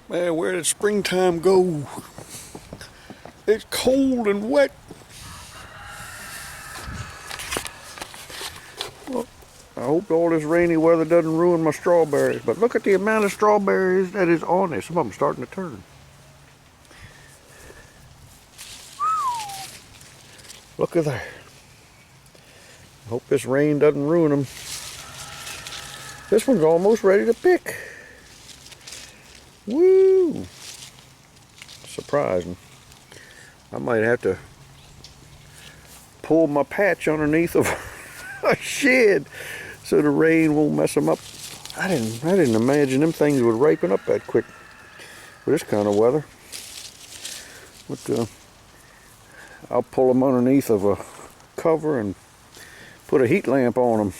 Man, where did springtime go? It's cold and wet. Well, I hope all this rainy weather doesn't ruin my strawberries, but look at the amount of strawberries that is on there. Some of them starting to turn. Look at there. I hope this rain doesn't ruin them. This one's almost ready to pick. Woo! Surprising. I might have to pull my patch underneath of a shed so the rain won't mess them up. I didn't imagine them things would ripen up that quick for this kind of weather. But I'll pull them underneath of a cover and put a heat lamp on them.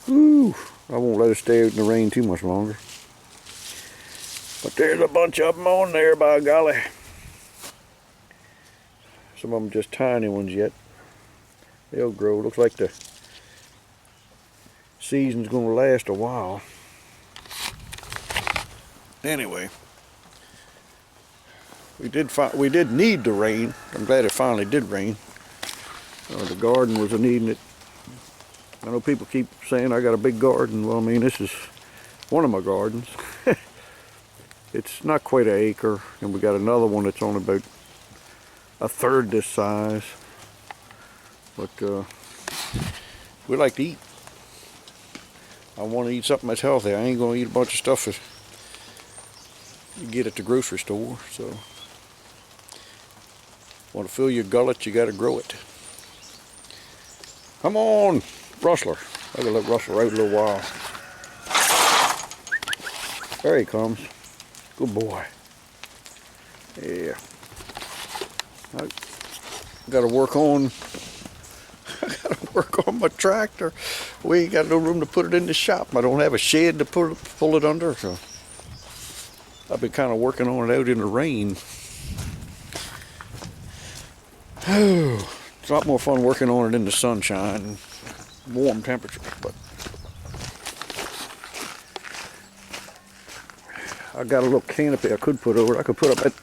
Woo! I won't let it stay out in the rain too much longer. But there's a bunch of them on there, by golly. Some of them just tiny ones yet. They'll grow. Looks like the season's going to last a while. Anyway, we did need the rain. I'm glad it finally did rain. The garden was needing it. I know people keep saying I got a big garden. Well, I mean, this is one of my gardens. It's not quite an acre, and we got another one that's only about a third this size. But we like to eat. I want to eat something that's healthy. I ain't gonna eat a bunch of stuff that you get at the grocery store. So, want to fill your gullet, you got to grow it. Come on, rustler. I gotta let Russell out a little while. There he comes. Good boy. Yeah. I gotta work on my tractor. We ain't got no room to put it in the shop. I don't have a shed to pull it under, so I've been kind of working on it out in the rain. It's a lot more fun working on it in the sunshine and warm temperatures, but I got a little canopy I could put over it. I could put up that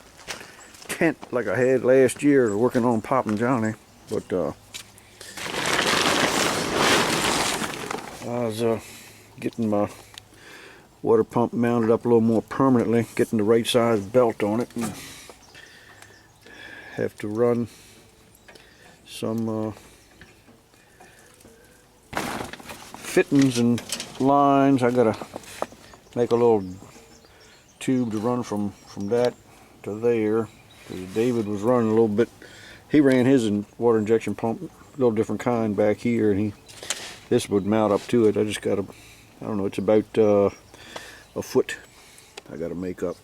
tent like I had last year working on Poppin' Johnny, but I was getting my water pump mounted up a little more permanently, getting the right size belt on it, and have to run some fittings and lines. I gotta make a little tube to run from that to there. David was running a little bit. He ran his water injection pump, a little different kind back here, and this would mount up to it. I just gotta, I don't know, it's about a foot I gotta make up.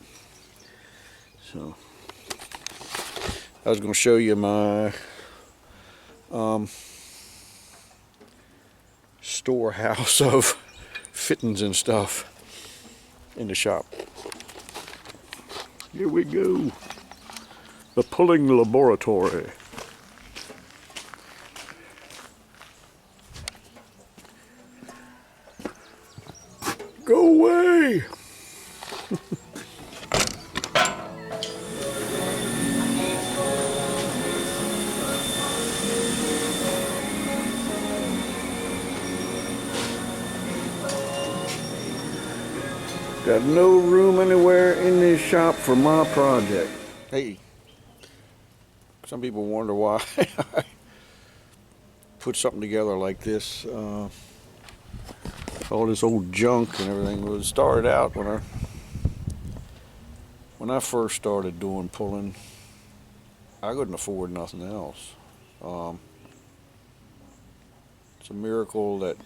So I was gonna show you my storehouse of fittings and stuff in the shop. Here we go. The pulling laboratory. Go away! Got no room anywhere in this shop for my project. Hey, some people wonder why I put something together like this. All this old junk and everything was started out when I first started doing pulling. I couldn't afford nothing else. It's a miracle that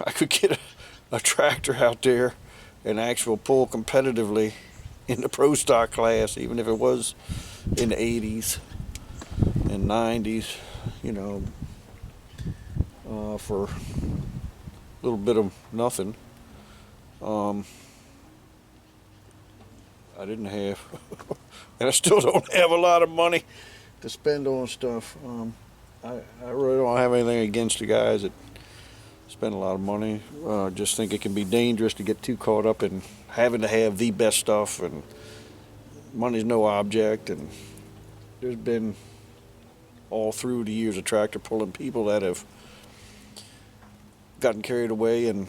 I could get a tractor out there and actual pull competitively in the pro stock class, even if it was in the 80s and 90s, you know, for a little bit of nothing. I didn't have, and I still don't have a lot of money to spend on stuff. I really don't have anything against the guys that spend a lot of money. Just think it can be dangerous to get too caught up in having to have the best stuff, and money's no object. And there's been all through the years of tractor pulling people that have gotten carried away and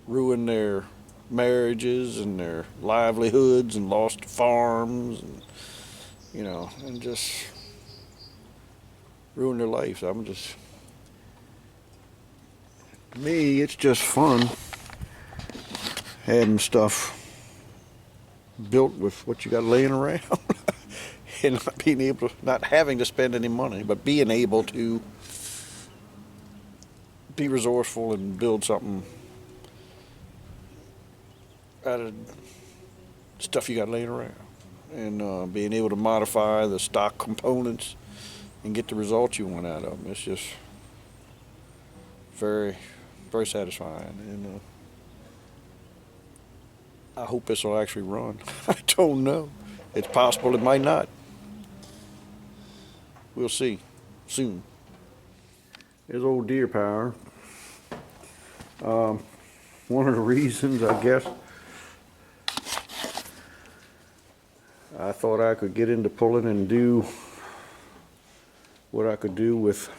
ruined their marriages and their livelihoods and lost farms, and and just ruined their lives. To me, it's just fun having stuff built with what you got laying around and not having to spend any money, but being able to be resourceful and build something out of stuff you got laying around, and being able to modify the stock components and get the results you want out of them. It's just very, very satisfying, and I hope this will actually run. I don't know. It's possible it might not. We'll see soon. There's old Deere Power. One of the reasons, I guess, I thought I could get into pulling and do what I could do with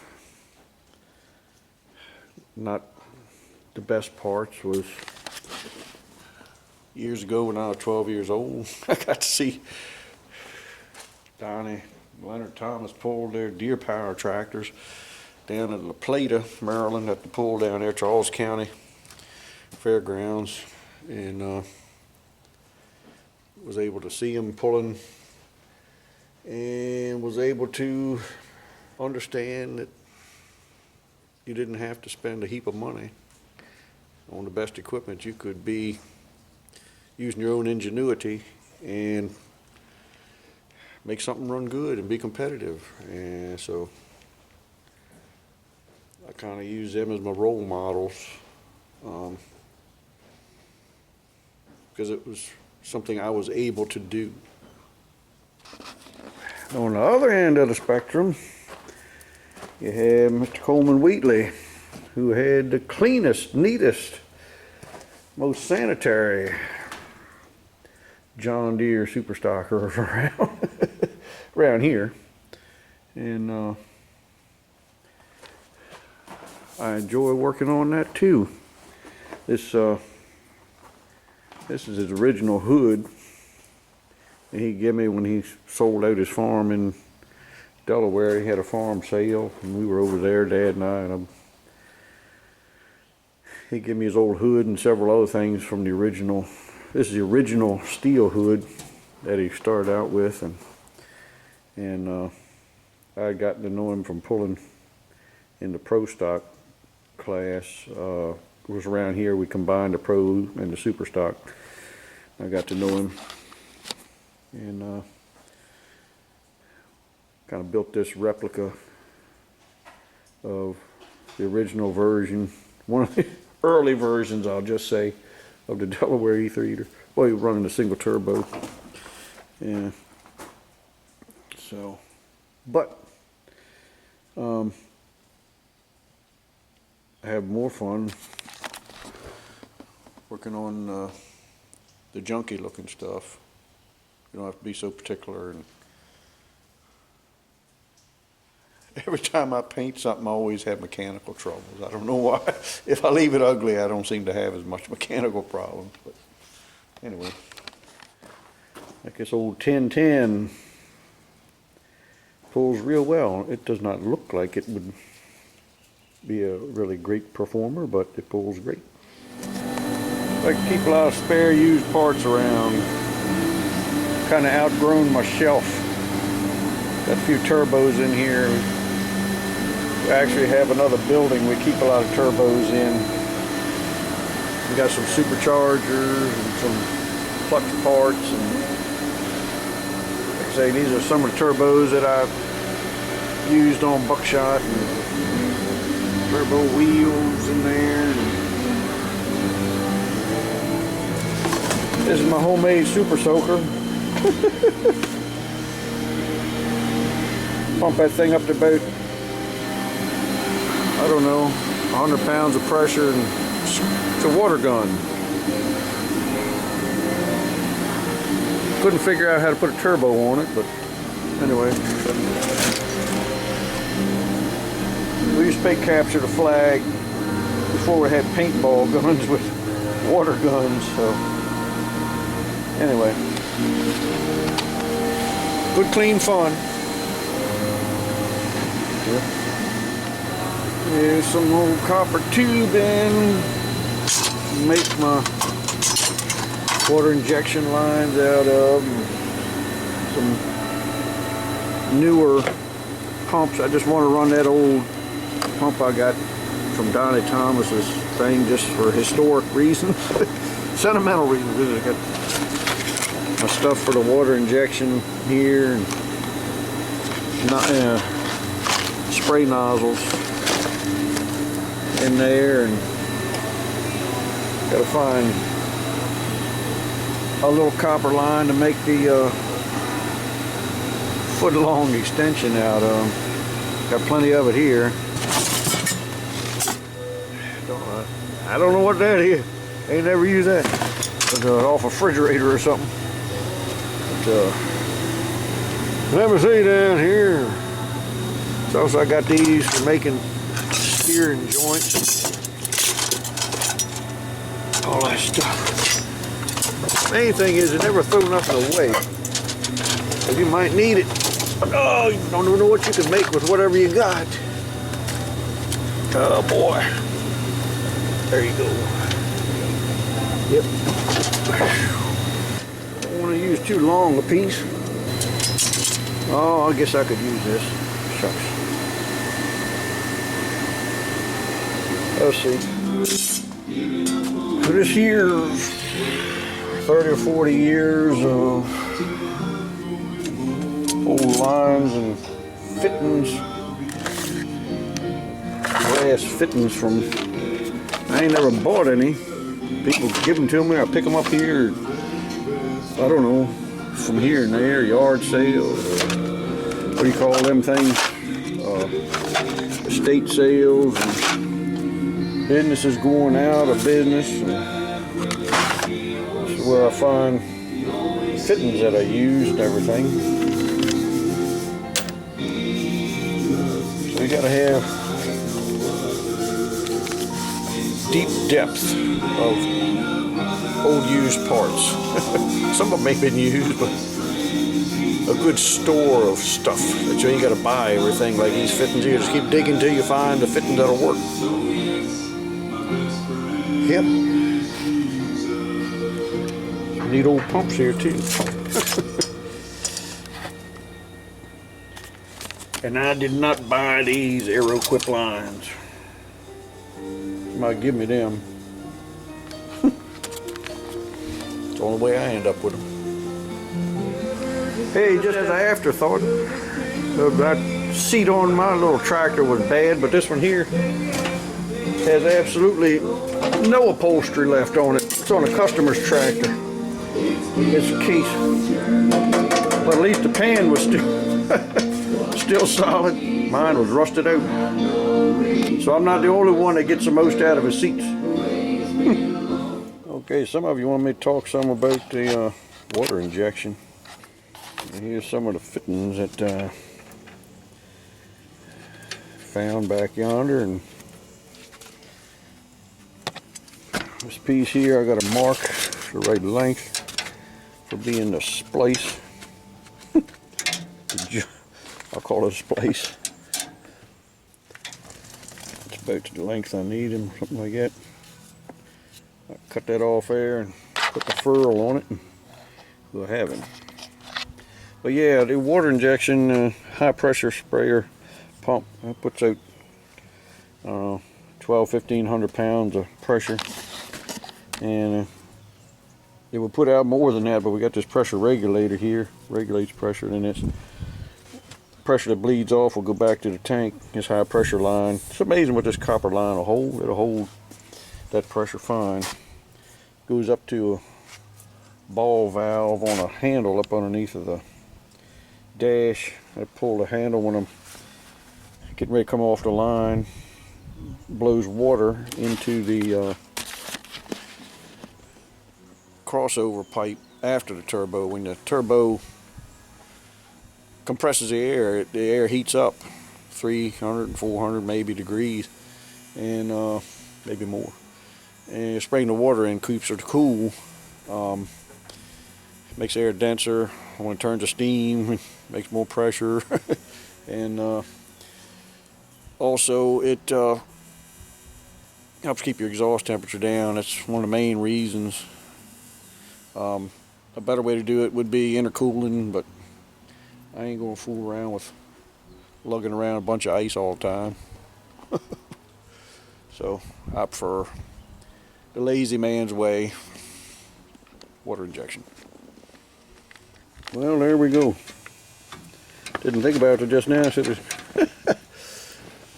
not the best parts was years ago when I was 12 years old. I got to see Donnie Leonard Thomas pull their Deere Power tractors down at La Plata, Maryland, at the pull down there, Charles County Fairgrounds, and was able to see him pulling and was able to understand that you didn't have to spend a heap of money on the best equipment. You could be using your own ingenuity and make something run good and be competitive. And so I kind of use them as my role models, because it was something I was able to do. On the other end of the spectrum, you have Mr. Coleman Wheatley, who had the cleanest, neatest, most sanitary John Deere Superstocker around here, and I enjoy working on that too. This is his original hood that he gave me when he sold out his farm in Delaware. He had a farm sale, and we were over there, Dad and I, and he gave me his old hood and several other things from the original. This is the original steel hood that he started out with, and I had gotten to know him from pulling in the pro stock class. It was around here we combined the pro and the super stock. I got to know him, and kind of built this replica of the original version, one of the early versions, I'll just say, of the Delaware E3. Well, he was running a single turbo. Yeah. So, but I have more fun working on the junky looking stuff. You don't have to be so particular, and every time I paint something I always have mechanical troubles. I don't know why. If I leave it ugly, I don't seem to have as much mechanical problems. But anyway, like this old 1010 pulls real well. It does not look like it would be a really great performer, but it pulls great. I keep a lot of spare used parts around. Kind of outgrown my shelf. Got a few turbos in here. We actually have another building we keep a lot of turbos in. We got some superchargers and some clutch parts, and like I say, these are some of the turbos that I've used on Buckshot, and turbo wheels in there. This is my homemade super soaker. Pump that thing up to about, I don't know, 100 pounds of pressure, and it's a water gun. Couldn't figure out how to put a turbo on it, but anyway. We used to play capture the flag before we had paintball guns with water guns, so anyway. Good clean fun. Here's some old copper tubing. Make my water injection lines out of. Some newer pumps. I just want to run that old pump I got from Donnie Thomas's thing just for historic reasons. Sentimental reasons. I got my stuff for the water injection here, and spray nozzles in there, and gotta find a little copper line to make the foot-long extension out of. Got plenty of it here. I don't know what that is. Ain't never used that. It's off a refrigerator or something. But, let me see down here. So also I got these for making steering joints and all that stuff. Main thing is, you never throw nothing away. If you might need it. Oh, you don't even know what you can make with whatever you got. Oh boy. There you go. Yep. Don't want to use too long a piece. Oh, I guess I could use this. Shucks. Let's see. So this year's 30 or 40 years of old lines and fittings. Glass fittings from, I ain't never bought any. People give them to me, I pick them up here. I don't know, from here and there, yard sales. What do you call them things? Estate sales, and businesses going out of business. This is where I find fittings that I use and everything. So you gotta have deep depth of old used parts. Some of them ain't been used, but a good store of stuff that you ain't got to buy everything like these fittings here. Just keep digging till you find the fitting that'll work. Yep. Neat old pumps here too. And I did not buy these Aeroquip lines. Might give me them. It's the only way I end up with them. Hey, just as an afterthought, that seat on my little tractor was bad, but this one here has absolutely no upholstery left on it. It's on a customer's tractor. It's a case. But at least the pan was still solid. Mine was rusted out. So I'm not the only one that gets the most out of his seats. Okay, some of you want me to talk some about the water injection. And here's some of the fittings that found back yonder, and this piece here I got a mark the right length for being the splice. I'll call it a splice. It's about the length I need and something like that. I cut that off there and put the ferrule on it, and we'll have it. But yeah, the water injection high pressure sprayer pump puts out 1,200–1,500 pounds of pressure, and it will put out more than that, but we got this pressure regulator here, regulates pressure, and then it's pressure that bleeds off will go back to the tank. This high pressure line, it's amazing what this copper line will hold. It'll hold that pressure fine. Goes up to a ball valve on a handle up underneath of the dash. I pull the handle when I'm getting ready to come off the line, blows water into the crossover pipe after the turbo. When the turbo compresses the air heats up 300 and 400 maybe degrees, and maybe more. And spraying the water in keeps it cool. Makes the air denser. When it turns to steam, it makes more pressure. And also it helps keep your exhaust temperature down. That's one of the main reasons. A better way to do it would be intercooling, but I ain't gonna fool around with lugging around a bunch of ice all the time. So I prefer the lazy man's way, water injection. Well, there we go. Didn't think about it just now.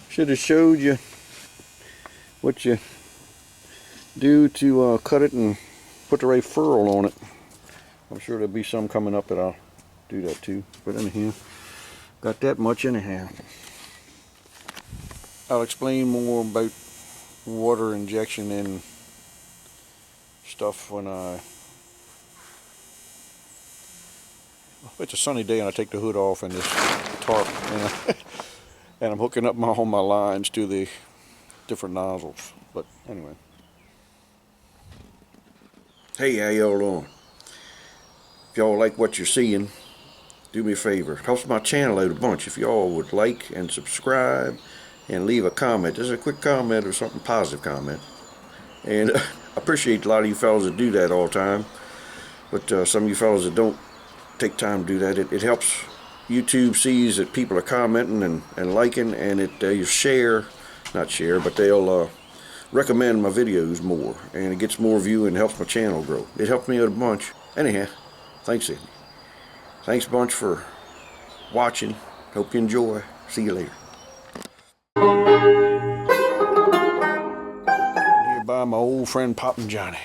Should have showed you what you do to cut it and put the right furl on it. I'm sure there'll be some coming up that I'll do that too. But anyhow, got that much anyhow. I'll explain more about water injection and stuff when it's a sunny day and I take the hood off and this tarp, and I'm hooking up all my lines to the different nozzles. But anyway. Hey, how y'all doing? If y'all like what you're seeing, do me a favor. It helps my channel out a bunch if y'all would like and subscribe and leave a comment. Just a quick comment or something positive comment. And I appreciate a lot of you fellas that do that all the time. But some of you fellas that don't take time to do that, it helps YouTube sees that people are commenting and liking, and you they'll recommend my videos more, and it gets more view and helps my channel grow. It helped me out a bunch. Anyhow, thanks Sidney. Thanks a bunch for watching. Hope you enjoy. See you later. Here by my old friend Poppin' Johnny.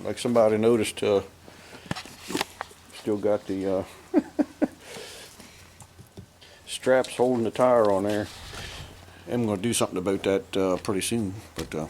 Like somebody noticed, still got the straps holding the tire on there. I'm going to do something about that pretty soon. But